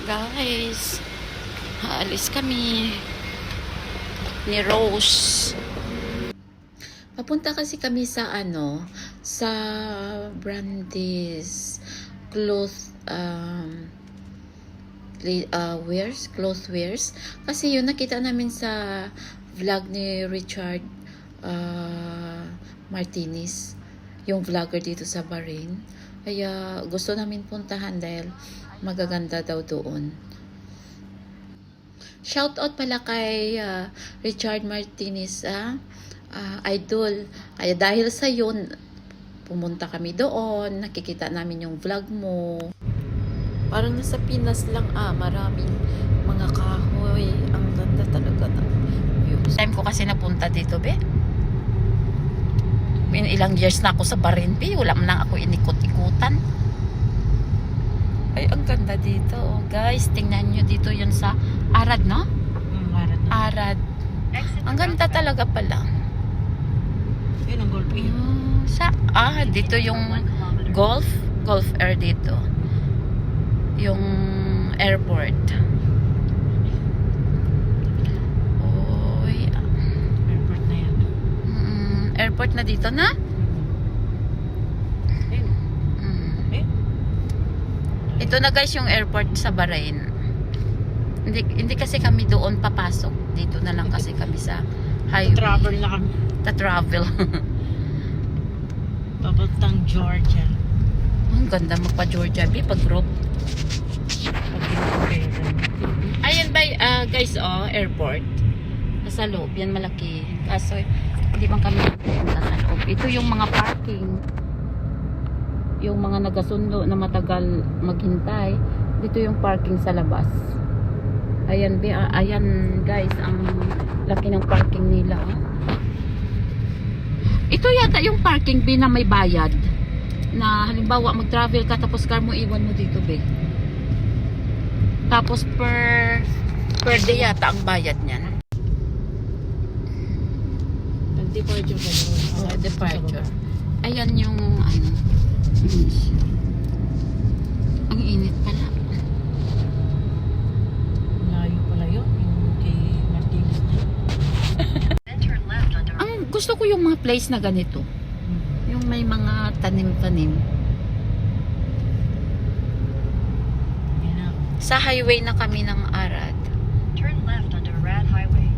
Guys, aalis kami ni Rose. Papunta kasi kami sa sa Brandes cloth cloth wears. Kasi yun nakita namin sa vlog ni Richard Martinez, yung vlogger dito sa Bahrain. Kaya gusto namin puntahan dahil magaganda daw doon. Shout out pala kay Richard Martinez, idol. Kaya dahil sa yun, pumunta kami doon, nakikita namin yung vlog mo. Parang nasa Pinas lang, maraming mga kahoy. Ang ganda talaga ng views. Time ko kasi napunta dito, be. Ilang years na ako sa Bahrain, be. Wala man lang ako inikot-ikutan. Ay, ang ganda dito. Oh, guys, tingnan nyo dito yun sa Arad, no? Arad. Ang ganda talaga pala. Yun ang golf yun. Dito yung Gulf Air dito. Yung airport. Oy. Airport na yan. Airport na dito na? Ito na guys yung airport sa Bahrain. Hindi kasi kami doon papasok. Dito na lang kasi kami sa highway. Travel na kami. Travel. Papuntang Georgia. Ang ganda magpa-Georgia, pag group. Ayan ba, guys, airport. Nasa loob, yan malaki. Kaso, hindi man kami pupunta sa loob. Ito yung mga parking. Yung mga nagasundo na matagal maghintay. Dito yung parking sa labas. Ayan, ayan guys, ang laki ng parking nila. Ito yata yung parking na may bayad. Na halimbawa mag-travel ka tapos car mo iwan mo dito, be. Tapos per day yata ang bayad niyan. Departure ba yun? Departure. Ayan yung ang init pala. Layo pala yun. Yung kay Martinez na yun. Ang gusto ko yung mga place na ganito. Yung may mga tanim-tanim. Sa highway na kami ng Arad. Turn left onto Arad Highway.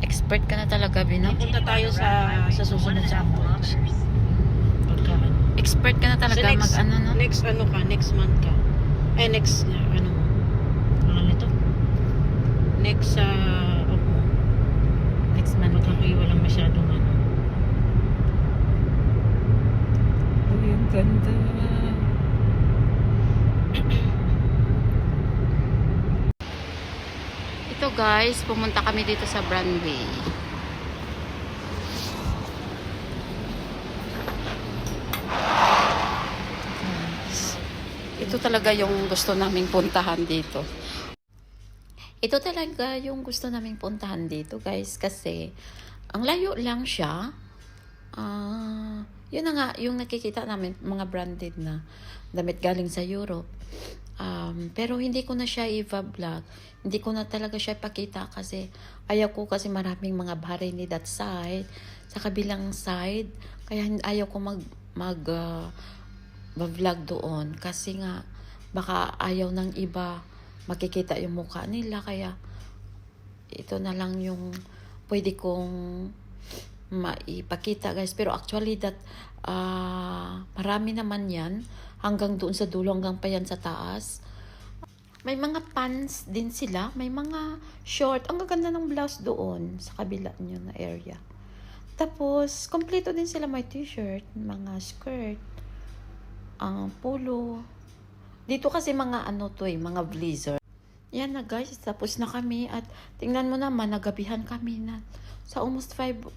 Expert ka na talaga, Bino. Punta tayo sa susunod sa Expert ka na talaga no? Next month ka. Next nito? Next Next month. Pagkakuy walang masyadong Uy, ang ganda. Ito guys, pumunta kami dito sa Brandway. Ito talaga yung gusto naming puntahan dito. Ito talaga yung gusto naming puntahan dito guys, kasi ang layo lang siya. Yun na nga, yung nakikita namin mga branded na damit galing sa Europe. Pero hindi ko na siya i-vlog. Hindi ko na talaga siya ipakita kasi ayaw ko, kasi maraming mga bahay ni that side, sa kabilang side. Kaya ayaw ko vlog doon kasi nga baka ayaw ng iba makikita yung mukha nila. Kaya ito na lang yung pwede kong maipakita guys. Pero actually that marami naman yan hanggang doon sa dulo, hanggang pa yan sa taas. May mga pants din sila, may mga short. Ang gaganda ng blouse doon sa kabila nyo na area. Tapos kompleto din sila, may t-shirt, mga skirt, polo. Dito kasi mga mga blazer. Yan na guys, tapos na kami at tingnan mo naman, nagabihan kami na sa almost 5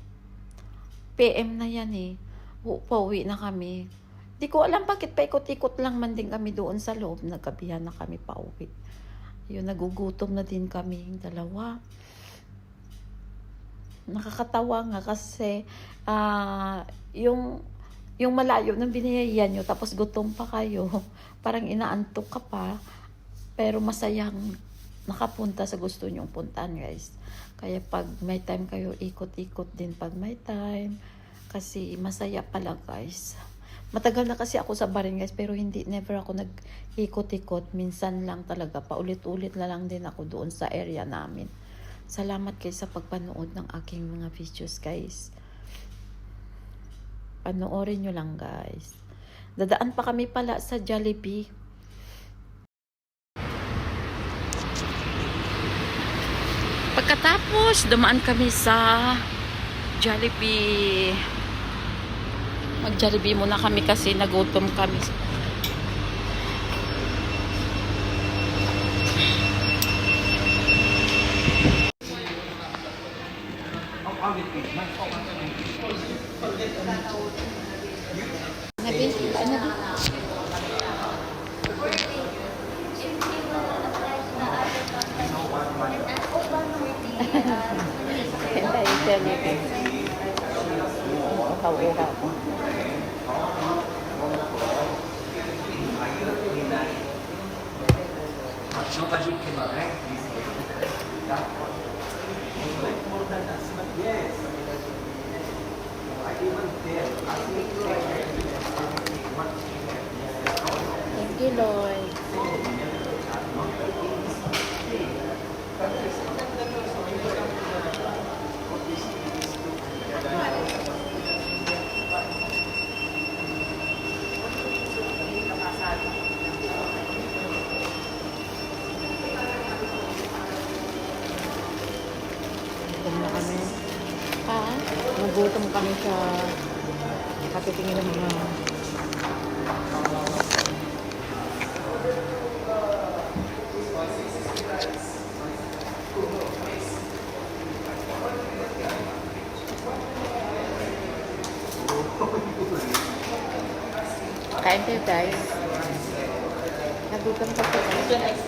PM na yan eh. Pauwi na kami. Di ko alam bakit paikot-ikot lang man din kami doon sa loob. Nagabihan na kami pauwi. Yun, nagugutom na din kami yung dalawa. Nakakatawa nga kasi yung yung malayo ng biniyayaan nyo, tapos gutom pa kayo, parang inaantok ka pa, pero masayang nakapunta sa gusto nyong puntahan, guys. Kaya pag may time kayo, ikot-ikot din pag may time. Kasi masaya pala, guys. Matagal na kasi ako sa Bahrain, guys, pero never ako nag-ikot-ikot. Minsan lang talaga, paulit-ulit na lang din ako doon sa area namin. Salamat guys sa pagpanood ng aking mga videos, guys. Panoorin nyo lang, guys. Dadaan pa kami pala sa Jollibee. Pagkatapos, dumaan kami sa Jollibee. Mag-Jollibee muna kami kasi nagutom kami. Nabi, Hintay, Jollibee. Uhaw-uhaw. Thank you, Lord. Gutom na kami. Ha? Nagutom kami sa katitingin ng mga kain tayo, guys. Nagutom kasi guys.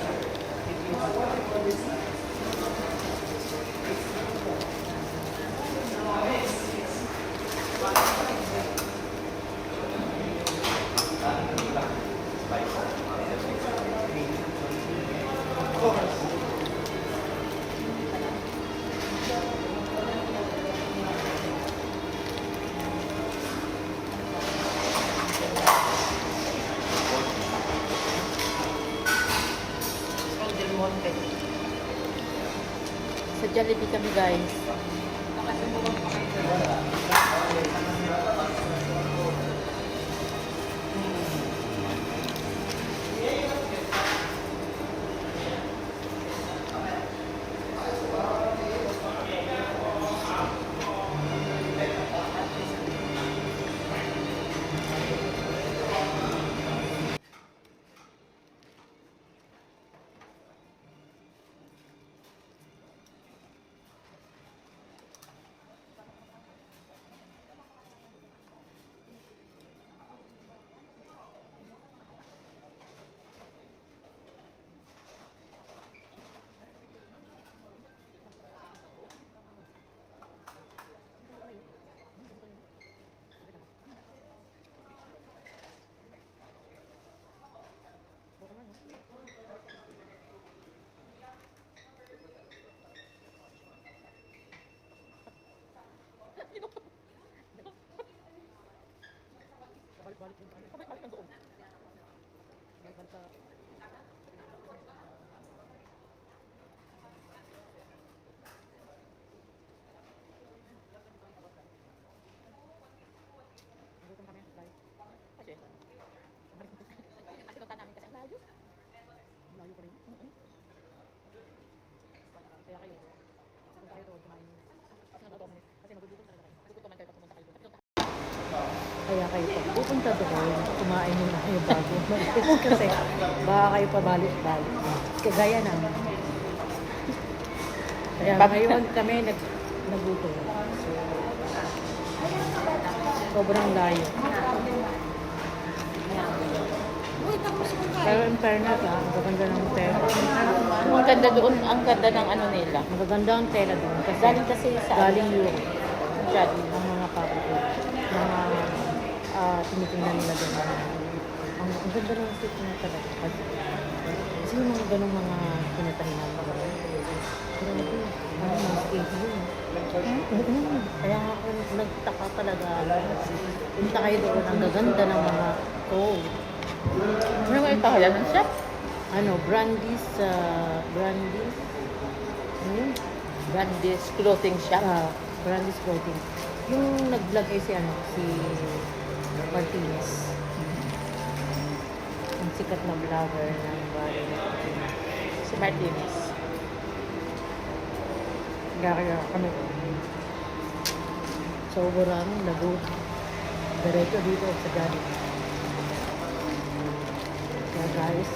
Sa Jollibee kami, guys. Kaya kayo pag pupunta doon, kumain muna kayo bago. Kasi baka kayo pabalik-balik. Kagaya namin. Kaya ngayon kami nagutom. So, sobrang layo. Pero in fairness, ang gaganda ng tela. Ang ganda doon, ang ganda ng ano nila. Magaganda ang tela doon. Kasi Galing kasi sa galing Europe. Jollibee. Ang mga pabrika. Mga tinitingnan nila doon. Ang ganda ng street na talaga. Kasi yung mga ganong mga pinatahinan pa ba? Pero ito, mga skate yun. Kaya nga ako nagtaka talaga. Punta kayo doon, ang gaganda ng mga cove. Ano nga ito? Kaya ng chef? Brandy's, ano yun? Brandy's clothing shop. Brandy's Clothing. Yung nag-vlog ay si Martinez. Ang sikat na vlogger ng Barrio. Si Martinez. Kaya kami. Sobrang lago. Diretso dito sa Johnny. Kaya guys,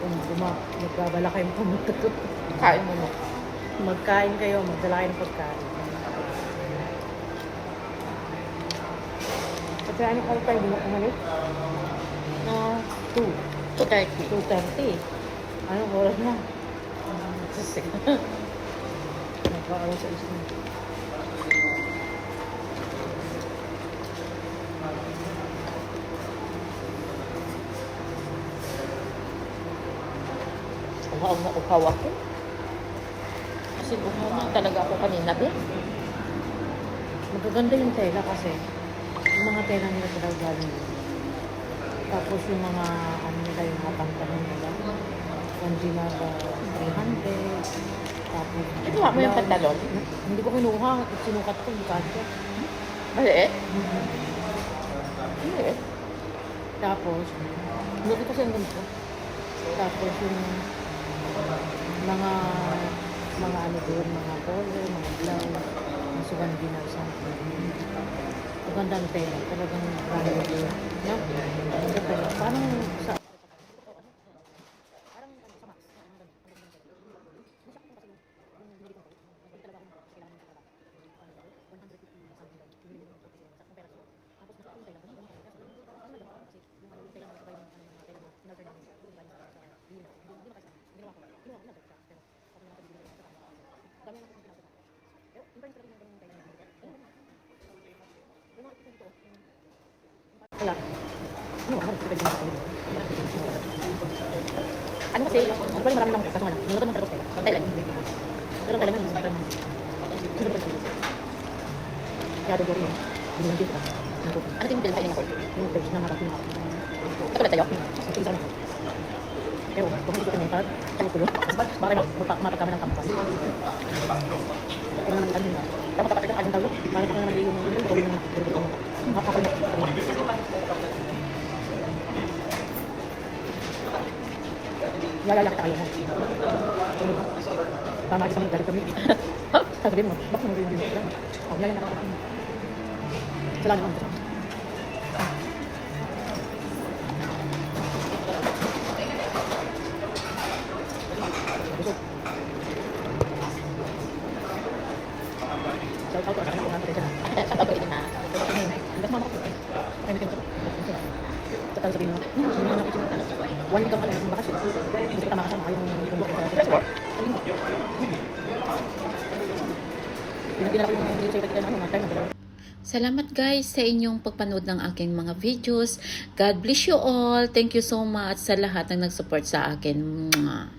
kung magbabala kayong pumunta to, Kain mo mo. magkain kayo, magdala kayo ng pagkain. Kasi anong oras tayo umalis? Na 2. 2:30. 2:30. Anong oras na? Nagkaalas sa isip. Uhaw na uhaw ako. Kasi uhaw na talaga ako kanina, be. Magaganda yung tela kasi yung mga tela nila talaga galing yun. Tapos yung mga nila, yung mga pantalon nila. Hindi na ba 300. Tapos Kinuha mo yung pantalon? Hindi ko kinuha. Sinukat ko, hindi kasi. Maliit? Maliit. Tapos, hindi ko kasi ang ganito. Tapos yung mga ano doon, mga polo, mga blouse, mga sugandi na something. Maganda ang tela, talagang brand new. No? Maganda. Parang sa... Wala. Ano kasi, ano pala marami ng kaso nga lang. Niluto ng tarot tayo. Thailand. Pero Thailand yung isang kaya doon yun. Binigyan dito. Ano yung pinagkain ako? Yung page na matatin ako. Katulad tayo? Kasi isa na. Pero kung hindi ko kanya parang tulo-tulo. Baka mapagkama ng kampas. Kaya naman ano yun. Tapos kapatid ang tawag. Parang naman yung gawin ng mapapalok. Yalalaki tayo mo. Tama kita galit kami. Sasabihin mo, bakit mo yung sila? Oh, yayan ako. Sila naman. Shout out to anak ko nga pala. Shout out to ina. Hindi mo ako. Ay, may tinto. Total sabihin mo. Hindi mo nakikita. One week ka pala ng bakasyon. Hindi kita makasama yung kumbok ko sa sport. Pinapila ko yung hindi sa'yo kita na ano, time na. Salamat guys sa inyong pagpanood ng aking mga videos. God bless you all. Thank you so much sa lahat ng nag-support sa akin. Mwah.